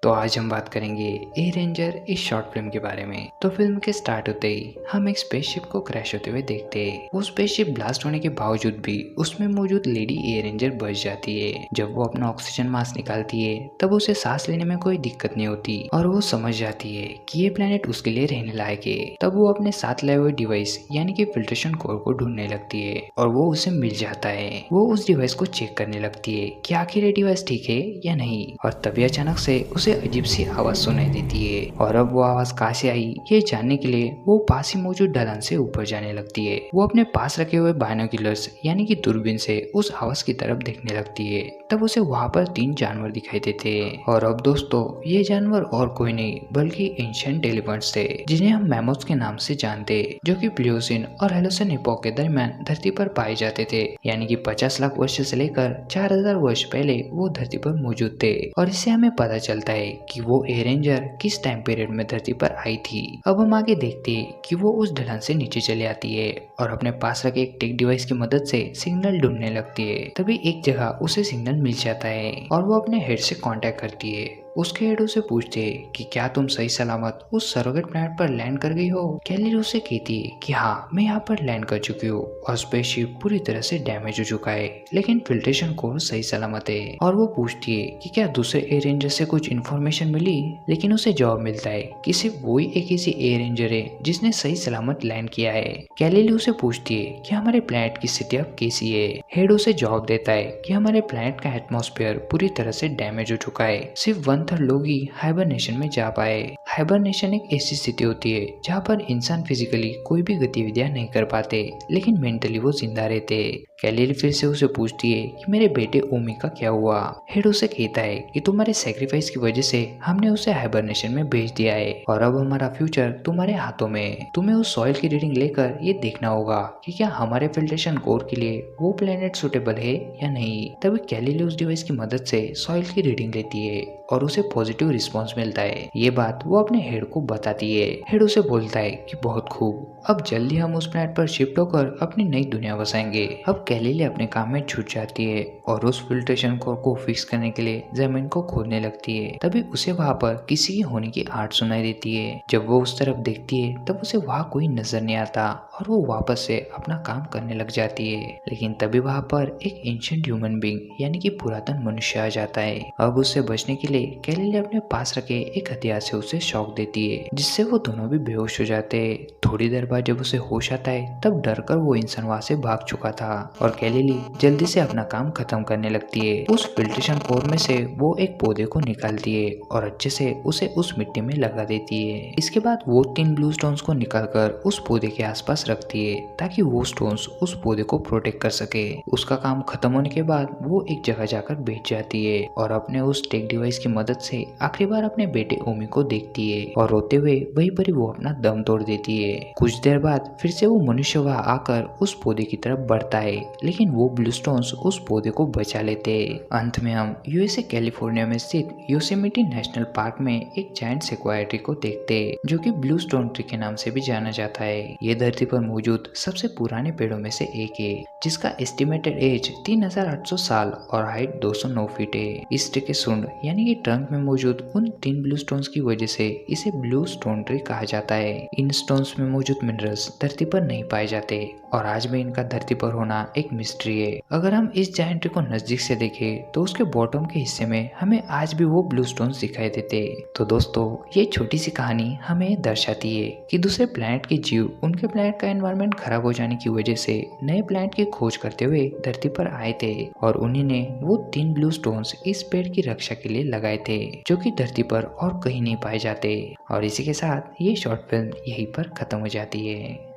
तो आज हम बात करेंगे ए रेंजर इस शॉर्ट फिल्म के बारे में। तो फिल्म के स्टार्ट होते ही हम एक स्पेसशिप को क्रैश होते हुए देखते हैं। वो स्पेसशिप ब्लास्ट होने के बावजूद भी उसमें मौजूद लेडी ए रेंजर बच जाती है। जब वो अपना ऑक्सीजन मास्क निकालती है तब उसे सांस लेने में कोई दिक्कत नहीं होती और वो समझ जाती है कि ये प्लेनेट उसके लिए रहने लायक है। तब वो अपने साथ लाए हुए डिवाइस यानी कि फिल्ट्रेशन कोर को ढूंढने लगती है और वो उसे मिल जाता है। वो उस डिवाइस को चेक करने लगती है कि आखिर ये डिवाइस ठीक है या नहीं, और तभी अचानक से उसे अजीब सी आवाज सुनाई देती है और अब वो आवाज कहाँ से आई ये जानने के लिए वो पास ही मौजूद ढलान से ऊपर जाने लगती है। वो अपने पास रखे हुए बाइनोक्यूलर्स यानी कि दूरबीन से उस आवाज की तरफ देखने लगती है। तब उसे वहाँ पर 3 जानवर दिखाई देते हैं और अब दोस्तों ये जानवर और कोई नहीं बल्कि एंशिएंट एलिफेंट्स थे जिन्हें हम मैमोथ्स के नाम से जानते, जो कि प्लियोसीन और हेलोसिन इपोक के दरमियान धरती पर पाए जाते थे। यानी कि 50 लाख वर्ष से लेकर 4000 वर्ष पहले वो धरती पर मौजूद थे। और इससे हमें पता चलता है कि वो ए रेंजर किस टाइम पीरियड में धरती पर आई थी। अब हम आगे देखते हैं कि वो उस ढलान से नीचे चले आती है और अपने पास रखे एक टेक डिवाइस की मदद से सिग्नल ढूंढने लगती है। तभी एक जगह उसे सिग्नल मिल जाता है और वो अपने हेड से कांटेक्ट करती है। उसके हेड उसे पूछते हैं कि क्या तुम सही सलामत उस सरोगेट प्लैनेट पर लैंड कर गई हो। कैली उसे कहती है कि हाँ मैं यहाँ पर लैंड कर चुकी हूँ और स्पेसशिप पूरी तरह से डैमेज हो चुका है लेकिन फिल्ट्रेशन कोर सही सलामत है। और वो पूछती है कि क्या दूसरे ए रेंजर से कुछ इन्फॉर्मेशन मिली, लेकिन उसे जवाब मिलता है कि सिर्फ वही एक ऐसी ए रेंजर है जिसने सही सलामत लैंड किया है। कैली उसे पूछती है कि हमारे प्लैनेट की स्थिति अब कैसी है। हेड उसे जवाब देता है कि हमारे प्लैनेट का एटमॉस्फेयर पूरी तरह से डैमेज हो चुका है, सिर्फ 1/3 लोग ही हाइबरनेशन में जा पाए। हाइबरनेशन एक ऐसी स्थिति होती है जहाँ पर इंसान फिजिकली कोई भी गतिविधियां नहीं कर पाते लेकिन मेंटली वो जिंदा रहते। कैली फिर से उसे पूछती है कि मेरे बेटे ओमी का क्या हुआ। हेड उसे कहता है कि तुम्हारे सेक्रीफाइस की वजह से हमने उसे हाइबरनेशन में भेज दिया है और अब हमारा फ्यूचर तुम्हारे हाथों में है। तुम्हें उस सॉइल की रीडिंग लेकर ये देखना होगा कि क्या हमारे फिल्ट्रेशन कोर के लिए वो प्लेनेट सुटेबल है या नहीं। तभी कैली उस डिवाइस की मदद से सॉइल की रीडिंग लेती है और उसे पॉजिटिव रिस्पॉन्स मिलता है। ये बात वो अपने हेड को बताती है। हेड उसे बोलता है कि बहुत खूब, अब जल्दी हम उस प्लैनेट पर शिफ्ट होकर अपनी नई दुनिया बसाएंगे। अब कैली अपने काम में छूट जाती है और उस फिल्ट्रेशन कोर को फिक्स करने के लिए जमीन को खोदने लगती है। तभी उसे वहाँ पर किसी की होने की आवाज सुनाई देती है। जब वो उस तरफ देखती है तब उसे वहाँ कोई नजर नहीं आता और वो वापस से अपना काम करने लग जाती है। लेकिन तभी वहाँ पर एक एंशिएंट ह्यूमन बीइंग यानी कि पुरातन मनुष्य आ जाता है। अब उससे बचने के लिए कैली अपने पास रखे एक हथियार से उसे शॉक देती है जिससे वो दोनों भी बेहोश हो जाते हैं। थोड़ी देर बाद जब उसे होश आता है तब डर कर वो इंसान वहाँ से भाग चुका था और कैली जल्दी से अपना काम खत्म करने लगती है। उस फिल्ट्रेशन कोर में से वो एक पौधे को निकालती है और अच्छे से उसे उस मिट्टी में लगा देती है। इसके बाद वो 3 ब्लू स्टोन्स को निकालकर उस पौधे के आसपास रखती है ताकि वो स्टोन्स उस पौधे को प्रोटेक्ट कर सके। उसका काम खत्म होने के बाद वो एक जगह जाकर बैठ जाती है और अपने उस टेक डिवाइस की मदद से आखिरी बार अपने बेटे ओमी को देखती है और रोते हुए वहीं पर ही वो अपना दम तोड़ देती है। कुछ देर बाद फिर से वो मनुष्य वहाँ आकर उस पौधे की तरफ बढ़ता है लेकिन वो ब्लू स्टोन्स उस पौधे को बचा लेते हैं। अंत में हम यूएसए कैलिफोर्निया में स्थित योसेमिटी नेशनल पार्क में एक जायंट सेक्वाया ट्री को देखते हैं जो कि ब्लू स्टोन ट्री के नाम से भी जाना जाता है। ये धरती पर मौजूद सबसे पुराने पेड़ों में से एक है जिसका एस्टिमेटेड एज 3800 साल और हाइट 209 फीट है। इस ट्री के सूंड यानी कि ट्रंक में मौजूद उन 3 ब्लू स्टोन्स की वजह से इसे ब्लू स्टोन ट्री कहा जाता है। इन स्टोन्स में मौजूद मिनरल्स धरती पर नहीं पाए जाते और आज भी इनका धरती पर होना एक मिस्ट्री है। अगर हम इस जायंट ट्री को नजदीक से देखें तो उसके बॉटम के हिस्से में हमें आज भी वो ब्लू स्टोन्स दिखाई देते। तो दोस्तों ये छोटी सी कहानी हमें दर्शाती है कि दूसरे प्लैनेट के जीव उनके प्लैनेट का एनवायरनमेंट खराब हो जाने की वजह से नए प्लैनेट की खोज करते हुए धरती पर आए थे और उन्हीं ने वो 3 ब्लू स्टोन्स इस पेड़ की रक्षा के लिए लगाए थे जो कि धरती पर और कहीं नहीं पाए जाते। और इसी के साथ ये शॉर्ट फिल्म यहीं पर खत्म हो जाती है।